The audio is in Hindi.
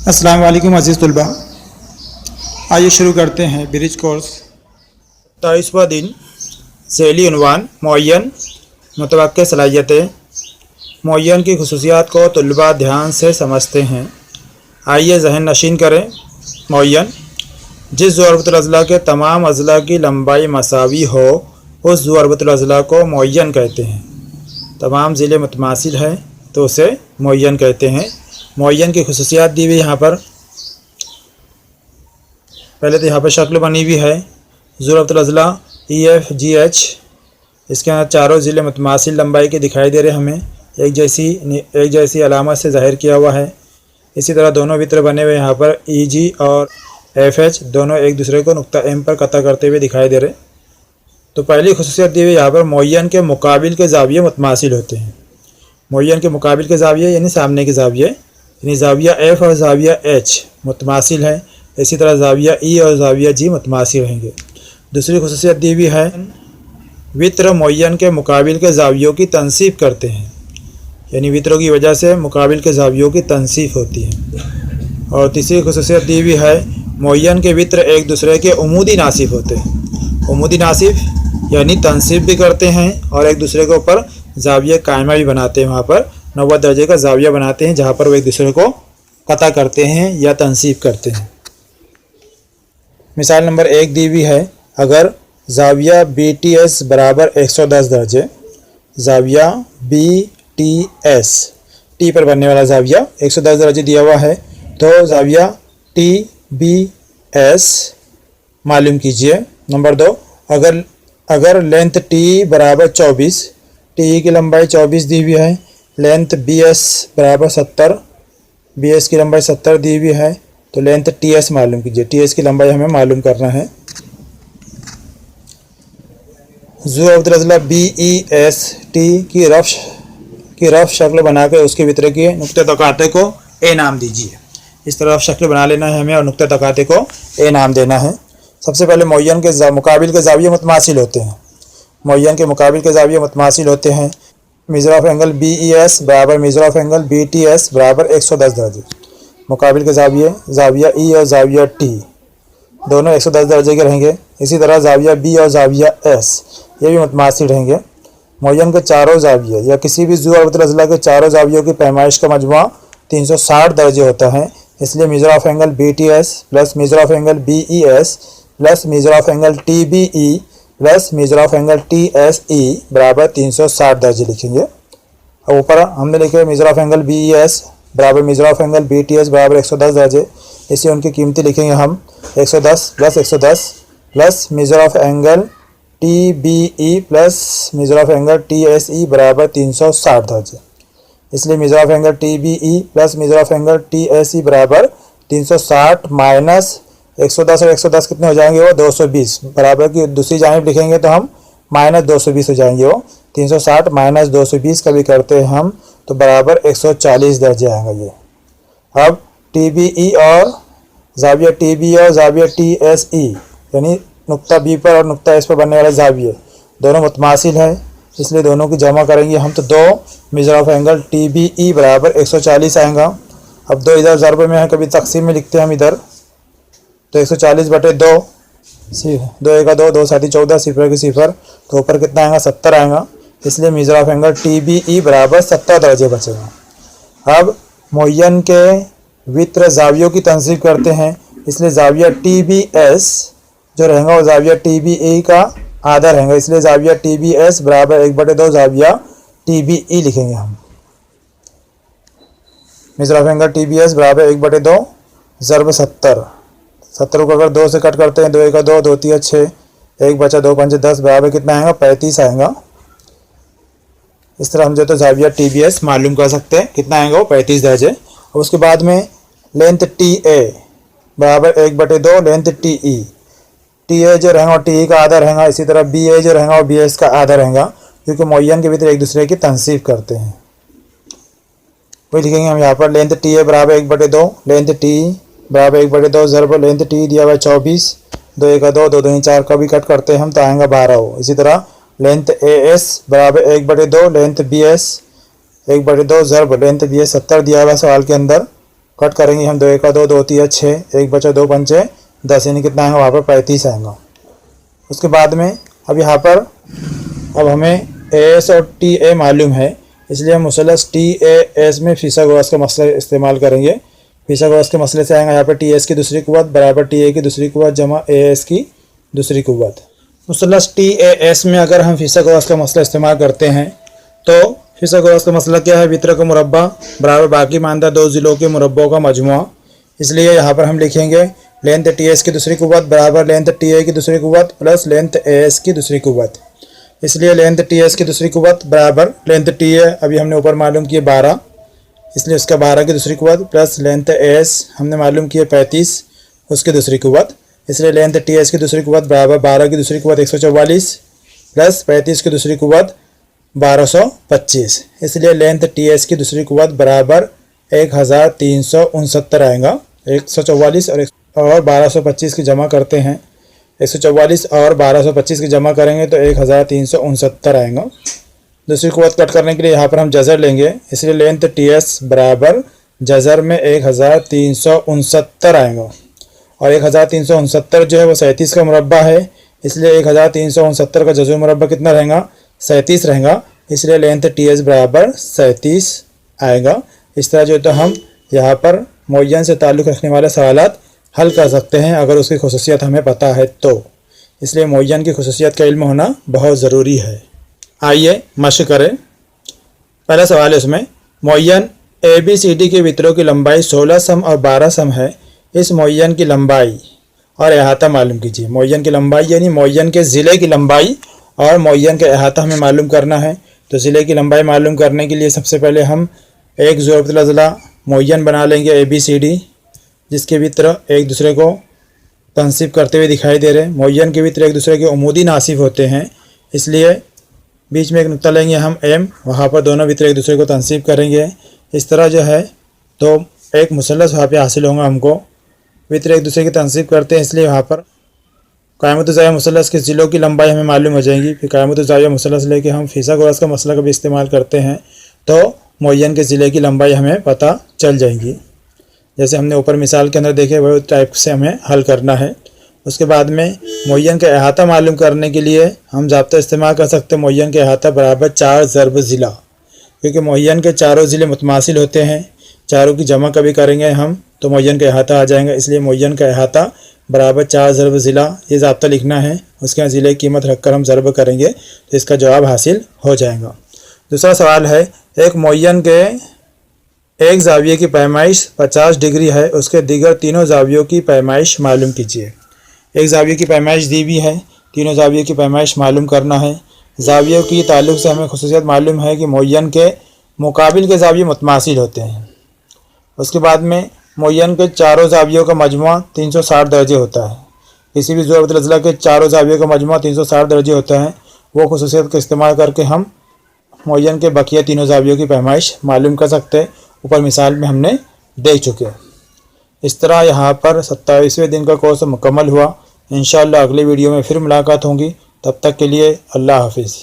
अस्सलाम वालेकुम अज़ीज़ तलबा। आइए शुरू करते हैं ब्रिज कोर्स 27वां दिन। सेली उन्वान मुअय्यन मुतवक्किल सलाहियतें। मुअय्यन की खुसूसियात को तलबा ध्यान से समझते हैं। आइए जहन नशीन करें। मुअय्यन जिस ज़ुरबतुल अज़ला के तमाम अज़ला की लंबाई मसावी हो उस ज़ुरबतुल अज़ला को मुअय्यन कहते हैं। तमाम ज़िले मुतमासिल हैं तो उसे मुअय्यन कहते हैं। मुअय्यन की खुसूसियात दी हुई यहाँ पर। पहले तो यहाँ पर शक्ल बनी हुई है ज़ुरबतुल अज़ला EFGH। इसके अंदर चारों ज़िले मुतमासिल लंबाई के दिखाई दे रहे हमें, एक जैसी अलामत से ज़ाहिर किया हुआ है। इसी तरह दोनों वित्र बने हुए यहाँ पर EG और FH दोनों एक दूसरे को नुक्ता M पर कता करते हुए दिखाई दे रहे। तो पहली खुसूसियत दी हुई यहाँ पर मुअय्यन के मुकाबिल के ज़ाविये मुतमासिल होते हैं। मुअय्यन के मुकाबिल के ज़ाविये यानी सामने के ज़ाविये, यानी ज़ाविया F और ज़ाविया H मुतमासिल है। इसी तरह ज़ाविया E और ज़ाविया G मुतमासिल रहेंगे। दूसरी खुसूसियत दी हुई है वित्र मुअय्यन के मुकाबिल के ज़ावियों की तनसीब करते हैं, यानी वित्रों की वजह से मुकाबिल के ज़ावियों की तनसीब होती है। और तीसरी खुसूसियत दी हुई है मुअय्यन के वित्र एक दूसरे के उमूदी नासिब होते हैं। उमूदी नासिब यानी तनसीब भी करते हैं और एक दूसरे के ऊपर ज़ाविया कायमा भी बनाते हैं। वहाँ पर 90 दर्जे का ज़ाविया बनाते हैं जहाँ पर वो एक दूसरे को कता करते हैं या तनसीब करते हैं। मिसाल नंबर 1 दी हुई है। अगर ज़ाविया BTS बराबर 110 दर्जे, ज़ाविया BTS टी पर बनने वाला ज़ाविया 110 दर्जे दिया हुआ है, तो ज़ाविया TBS मालूम कीजिए। नंबर 2, अगर लेंथ T बराबर 24, टी की लंबाई 24 दी हुई है, लेंथ BS बराबर 70, BS की लंबाई 70 दी हुई है, तो लेंथ TS मालूम कीजिए। TS की लंबाई हमें मालूम करना है। ज़ुरबतुल अज़ला BEST की रफ शक्ल बनाकर उसके वित्र के नुक्ते तकाते को A नाम दीजिए। इस तरह शक्ल बना लेना है हमें और नुक्ते तकाते को A नाम देना है। सबसे पहले मुअय्यन के मुकाबिल के ज़ाविये मुतमासिल होते हैं। मुअय्यन के मुकाबिल के ज़ाविये मुतमासिल होते हैं। मेजर ऑफ एंगल BES बराबर मेजर ऑफ एंगल BTS बराबर 110 दर्जे। मुकाबिल के ज़ाविया E और ज़ाविया T दोनों 110 दर्जे के रहेंगे। इसी तरह ज़ाविया B और ज़ाविया S ये भी मुतमासिल रहेंगे। मुअय्यन के चारों ज़ाविये या किसी भी ज़ुरबतुल अज़ला के चारों ज़ावियों की पैमाइश का मजमुआ 360 दर्जे होता है। इसलिए measure of angle BTS plus measure of angle BES plus measure of angle TBE plus measure of angle TSE बराबर 360 दर्जे लिखेंगे। अब ऊपर हमने लिखे मेजर ऑफ एंगल BES बराबर मेजर ऑफ एंगल BTS बराबर 110 दर्जे। इसे उनकी कीमती लिखेंगे हम 110 plus 110 plus measure of angle TBE plus measure of angle TSE बराबर 360 दर्जे। इसलिए measure of angle TBE plus measure of angle TSE बराबर 360 माइनस 110 और 110 कितने हो जाएंगे? वो 220 बराबर की दूसरी जानिब लिखेंगे तो हम माइनस 220 हो जाएंगे। वो 360 माइनस 220 कभी करते हैं हम तो बराबर 140 दर्जे आएगा ये। अब TBE और ज़ाविया TBE और ज़ाविया TSE यानी नुक्ता B पर और नुक्ता S पर बनने वाले ज़ाविये दोनों मुतमासिल हैं, इसलिए दोनों की जमा करेंगे हम तो 2 मेजर ऑफ एंगल TBE बराबर 140 आएगा। अब 2 इधर ज़रब में है, कभी तकसीम में लिखते हैं हम इधर, तो 140 बटे 2, 2 एका 2, 2 साथी 14, सिफर की सिफर, तो ऊपर कितना आएगा? 70 आएगा। इसलिए मेजर ऑफ एंगल TBE बराबर 70 दर्जे बचेगा। अब मुअय्यन के वित्र ज़ावियों की तनसीब करते हैं, इसलिए ज़ाविया TBS जो रहेगा वो ज़ाविया TBE का आधा रहेगा। इसलिए ज़ाविया TBS बराबर 1/2 ज़ाविया TBE लिखेंगे हम। मेजर ऑफ एंगल TBS बराबर 1/2 ज़रब 70। 70 को अगर 2 से कट करते हैं, 2 एका 2, 2 3 6, 1 बचा 2 5 10 बराबर कितना आएगा? 35 आएगा। इस तरह हम जो तो ज़ाविया TBS मालूम कर सकते हैं कितना आएगा? वो 35 दर्जे। और उसके बाद में लेंथ TA बराबर 1/2 लेंथ TE। TA जो रहेगा वो TE का आधा रहेगा। इसी तरह BA जो रहेगा वो BS का आधा रहेगा, क्योंकि मुअय्यन के भीतर एक दूसरे की तनसीब करते हैं। वही लिखेंगे हम यहाँ पर लेंथ TA बराबर 1/2 लेंथ TE बराबर 1/2 ज़रब लेंथ TE दिया हुआ है 24, 2 एका 2, 2 2 4 का भी कट करते हैं हम तो आएगा 12 हो। इसी तरह लेंथ AS बराबर 1/2 लेंथ BS 1/2 ज़रब लेंथ BS 70 दिया हुआ है सवाल के अंदर, कट करेंगे हम, 2 एका 2, 2 तिया 6, 1 बचा 2 पंचे 10, यानी कितना है वहाँ पर 35 आएगा। उसके बाद में अब यहाँ पर अब हमें AS और TA मालूम है, इसलिए हम मुसलस TAS में फिसागोरस का मसला इस्तेमाल करेंगे। फिसागोरस के मसले से आएगा यहाँ पर TS की दूसरी कुव्वत बराबर TA की दूसरी कुव्वत जमा AS की दूसरी कुव्वत। मुसलस TAS में अगर हम फिसागोरस का मसला इस्तेमाल करते हैं तो फिसागोरस का मसला क्या है, वित्र का मुरब्बा बराबर बाकी मानदा 2 ज़िलों के मुरब्बों का मजमुआ। इसलिए यहाँ पर हम लिखेंगे लेंथ TS की दूसरी कुव्वत बराबर लेंथ TA की दूसरी कुव्वत प्लस लेंथ AS की दूसरी कुव्वत। इसलिए लेंथ TS की दूसरी कुव्वत बराबर लेंथ TA अभी हमने ऊपर मालूम किए 12, इसलिए उसका 12 की दूसरी कुव्वत प्लस लेंथ AS हमने मालूम किए 35 उसकी दूसरी कुव्वत। इसलिए लेंथ TS की दूसरी कुव्वत बराबर 12 की दूसरी कुव्वत 144 प्लस 35 की दूसरी कुव्वत 1225। इसलिए लेंथ TS की दूसरी कुव्वत बराबर 1369 आएगा। 144 और 1225 की जमा करते हैं, 144 और 1225 की जमा करेंगे तो 1369 आएगा। दूसरी कुव्वत कट करने के लिए यहाँ पर हम जज़र लेंगे, इसलिए लेंथ TS बराबर जज़र में 1369 आएगा। और 1369 जो है वो 37 का मुरब्बा है, इसलिए 1369 का जज़र मुरब्बा कितना रहेगा, 37 रहेगा। इसलिए लेंथ TS बराबर 37 आएगा। इस तरह जो तो हम यहाँ पर मुअय्यन से ताल्लुक़ रखने वाले सवालात हल कर सकते हैं अगर उसकी खुसूसियत हमें पता है तो। इसलिए मुअय्यन की खुसूसियत का इल्म होना बहुत ज़रूरी है। आइए मश्क करें। पहला सवाल है उसमें, मुअय्यन ABCD के वित्रों की लंबाई 16 सम और 12 सम है। इस मुअय्यन की लंबाई और अहाता मालूम कीजिए। मुअय्यन की लंबाई यानी मुअय्यन के ज़िले की लंबाई और मुअय्यन का अहाता हमें मालूम करना है। तो ज़िले की लंबाई मालूम करने के लिए सबसे पहले हम एक ज़रूरतुल अज़ला मुअय्यन बना लेंगे ABCD, जिसके वित्र एक दूसरे को तनसीब करते हुए दिखाई दे रहे हैं। मुअय्यन के वित्र एक दूसरे के उमूदी नासिब होते हैं, इसलिए बीच में एक नुक्ता लेंगे हम M, वहाँ पर दोनों वित्र एक दूसरे को तनसीब करेंगे। इस तरह जो है तो एक मुसल्लस वहाँ पे हासिल होगा हमको। वित्र एक दूसरे की तनसीब करते हैं, इसलिए वहाँ पर क़ायमत ज़ाविया मुसल्लस के ज़िलों की लंबाई हमें मालूम हो जाएगी। फिर क़ायमत ज़ाविया मुसल्लस लेके हम फिसागोरस का मसला का भी इस्तेमाल करते हैं तो मुअय्यन के ज़िले की लंबाई हमें पता चल जाएगी। जैसे हमने ऊपर मिसाल के अंदर देखे वही टाइप से हमें हल करना है। उसके बाद में मुअय्यन का अहाता मालूम करने के लिए हम ज़ाब्ता इस्तेमाल कर सकते हैं मुअय्यन के अहाता बराबर 4 ज़र्ब ज़िला, क्योंकि मुअय्यन के चारों ज़िले मुतमासिल होते हैं। चारों की जमा कभी करेंगे हम तो मुअय्यन का अहाता आ जाएगा। इसलिए मुअय्यन का अहाता बराबर 4 ज़र्ब ज़िला, ये ज़ाब्ता लिखना है। उसके यहाँ ज़िले की कीमत रखकर हम ज़र्ब करेंगे तो इसका जवाब हासिल हो जाएगा। दूसरा सवाल है, एक मुअय्यन के एक ज़ाविये की पैमाइश 50 डिग्री है, उसके दीगर तीनों ज़ावियों की पैमाइश मालूम कीजिए। एक ज़ाविये की पैमाइश दी भी है, तीनों ज़ावियों की पैमाइश मालूम करना है। ज़ावियों की ताल्लुक़ से हमें खुसूसियत मालूम है कि मुअय्यन के मुकाबिल के ज़ाविये मुतमासिल होते हैं। उसके बाद में मुअय्यन के चारों ज़ावियों का मजमुआ 360 दर्जे होता है। किसी भी ज़रूरतुल अज़ला के चारों ज़ावियों का मजमुआ 360 दर्जे होता है। वो खुसूसियत का इस्तेमाल करके हम मुअय्यन के बकिया तीनों ज़ावियों की पैमाइश मालूम कर सकते हैं। ऊपर मिसाल में हमने देख चुके हैं। इस तरह यहाँ पर 27वें दिन का कोर्स मुकम्मल हुआ। इंशाअल्लाह अगली वीडियो में फिर मुलाकात होगी। तब तक के लिए अल्लाह हाफिज़।